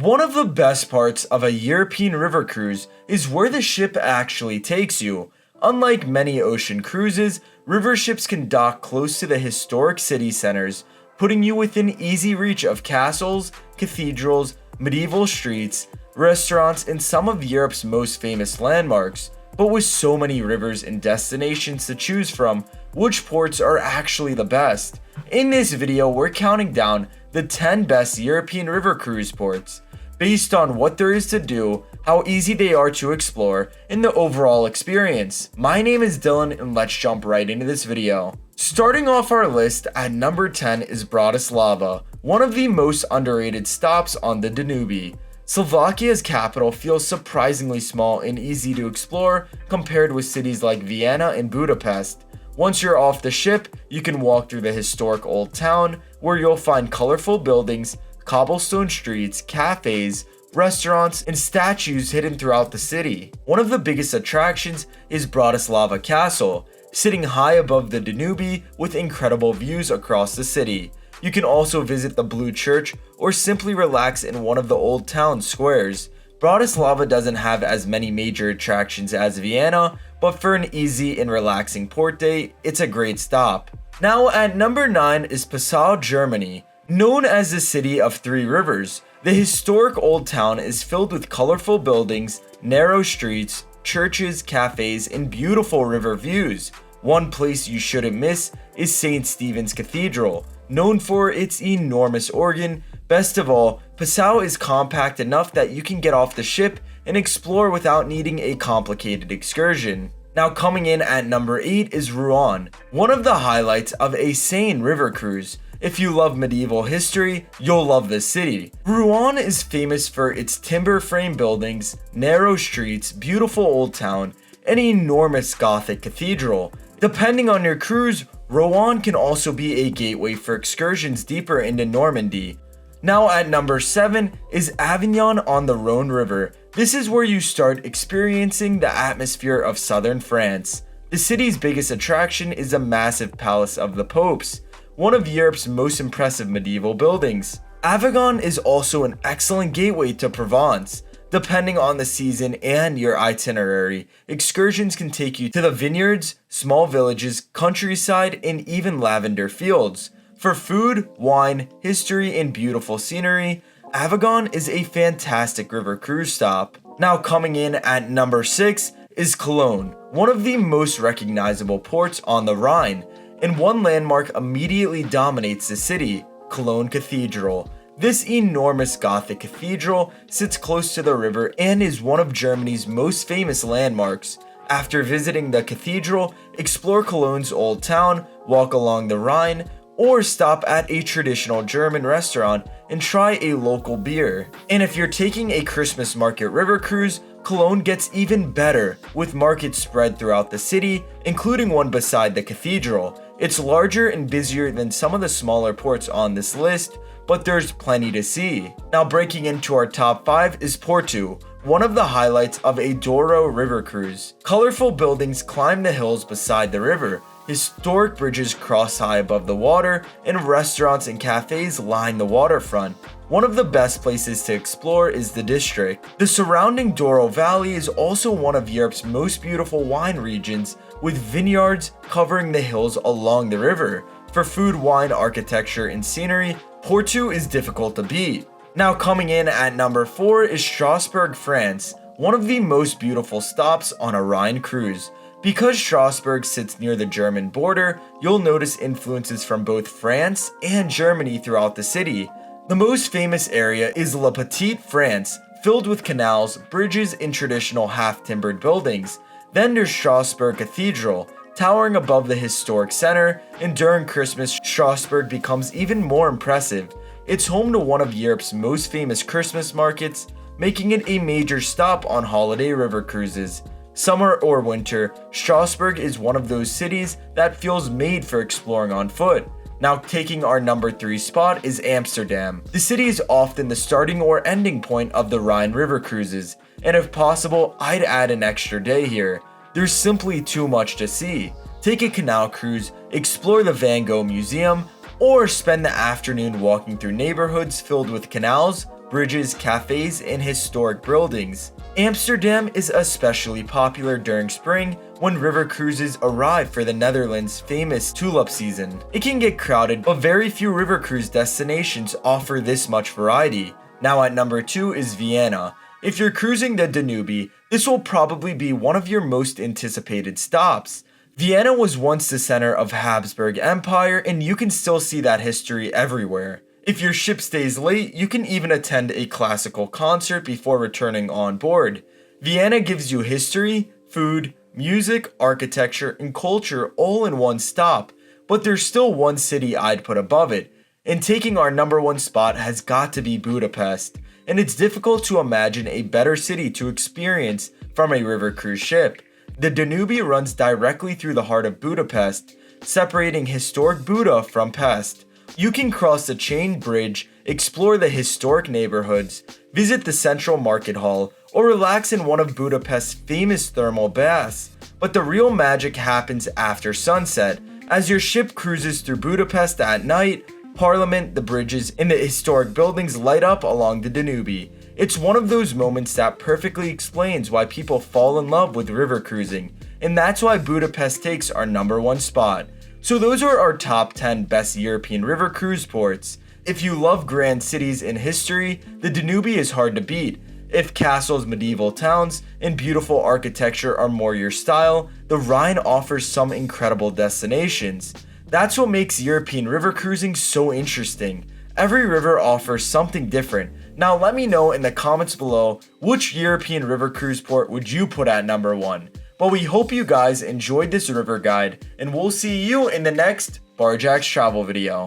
One of the best parts of a European river cruise is where the ship actually takes you. Unlike many ocean cruises, river ships can dock close to the historic city centers, putting you within easy reach of castles, cathedrals, medieval streets, restaurants, and some of Europe's most famous landmarks. But with so many rivers and destinations to choose from, which ports are actually the best? In this video, we're counting down the 10 best European river cruise ports, based on what there is to do, how easy they are to explore, and the overall experience. My name is Dylan, and let's jump right into this video. Starting off our list at number 10 is Bratislava, one of the most underrated stops on the Danube. Slovakia's capital feels surprisingly small and easy to explore compared with cities like Vienna and Budapest. Once you're off the ship, you can walk through the historic old town, where you'll find colorful buildings, cobblestone streets, cafes, restaurants, and statues hidden throughout the city. One of the biggest attractions is Bratislava Castle, sitting high above the Danube with incredible views across the city. You can also visit the Blue Church or simply relax in one of the old town squares. Bratislava doesn't have as many major attractions as Vienna, but for an easy and relaxing port day, it's a great stop. Now at number 9 is Passau, Germany. Known as the City of Three Rivers, the historic old town is filled with colorful buildings, narrow streets, churches, cafes, and beautiful river views. One place you shouldn't miss is St. Stephen's Cathedral. Known for its enormous organ, best of all, Passau is compact enough that you can get off the ship and explore without needing a complicated excursion. Now coming in at number 8 is Rouen, one of the highlights of a Seine river cruise. If you love medieval history, you'll love this city. Rouen is famous for its timber frame buildings, narrow streets, beautiful old town, and enormous Gothic cathedral. Depending on your cruise, Rouen can also be a gateway for excursions deeper into Normandy. Now at number 7 is Avignon on the Rhône River. This is where you start experiencing the atmosphere of southern France. The city's biggest attraction is the massive Palace of the Popes, one of Europe's most impressive medieval buildings. Avignon is also an excellent gateway to Provence. Depending on the season and your itinerary, excursions can take you to the vineyards, small villages, countryside, and even lavender fields. For food, wine, history, and beautiful scenery, Avignon is a fantastic river cruise stop. Now coming in at number 6 is Cologne, one of the most recognizable ports on the Rhine, and one landmark immediately dominates the city, Cologne Cathedral. This enormous Gothic cathedral sits close to the river and is one of Germany's most famous landmarks. After visiting the cathedral, explore Cologne's old town, walk along the Rhine, or stop at a traditional German restaurant and try a local beer. And if you're taking a Christmas market river cruise, Cologne gets even better, with markets spread throughout the city, including one beside the cathedral. It's larger and busier than some of the smaller ports on this list, but there's plenty to see. Now breaking into our top 5 is Porto, one of the highlights of a Douro River cruise. Colorful buildings climb the hills beside the river, historic bridges cross high above the water, and restaurants and cafes line the waterfront. One of the best places to explore is the district. The surrounding Douro Valley is also one of Europe's most beautiful wine regions, with vineyards covering the hills along the river. For food, wine, architecture, and scenery, Porto is difficult to beat. Now coming in at number 4 is Strasbourg, France, one of the most beautiful stops on a Rhine cruise. Because Strasbourg sits near the German border, you'll notice influences from both France and Germany throughout the city. The most famous area is La Petite France, filled with canals, bridges, and traditional half-timbered buildings. Then there's Strasbourg Cathedral, towering above the historic center, and during Christmas, Strasbourg becomes even more impressive. It's home to one of Europe's most famous Christmas markets, making it a major stop on holiday river cruises. Summer or winter, Strasbourg is one of those cities that feels made for exploring on foot. Now taking our number 3 spot is Amsterdam. The city is often the starting or ending point of the Rhine river cruises, and if possible, I'd add an extra day here. There's simply too much to see. Take a canal cruise, explore the Van Gogh Museum, or spend the afternoon walking through neighborhoods filled with canals, bridges, cafes, and historic buildings. Amsterdam is especially popular during spring when river cruises arrive for the Netherlands' famous tulip season. It can get crowded, but very few river cruise destinations offer this much variety. Now at number 2 is Vienna. If you're cruising the Danube, this will probably be one of your most anticipated stops. Vienna was once the center of Habsburg Empire, and you can still see that history everywhere. If your ship stays late, you can even attend a classical concert before returning on board. Vienna gives you history, food, music, architecture, and culture all in one stop, but there's still one city I'd put above it, and taking our number 1 spot has got to be Budapest, and it's difficult to imagine a better city to experience from a river cruise ship. The Danube runs directly through the heart of Budapest, separating historic Buda from Pest. You can cross the chain bridge, explore the historic neighborhoods, visit the central market hall, or relax in one of Budapest's famous thermal baths. But the real magic happens after sunset, as your ship cruises through Budapest at night. Parliament, the bridges, and the historic buildings light up along the Danube. It's one of those moments that perfectly explains why people fall in love with river cruising, and that's why Budapest takes our number 1 spot. So those are our top 10 best European river cruise ports. If you love grand cities and history, the Danube is hard to beat. If castles, medieval towns, and beautiful architecture are more your style, the Rhine offers some incredible destinations. That's what makes European river cruising so interesting. Every river offers something different. Now let me know in the comments below, which European river cruise port would you put at number 1? But we hope you guys enjoyed this river guide, and we'll see you in the next Barjack's travel video.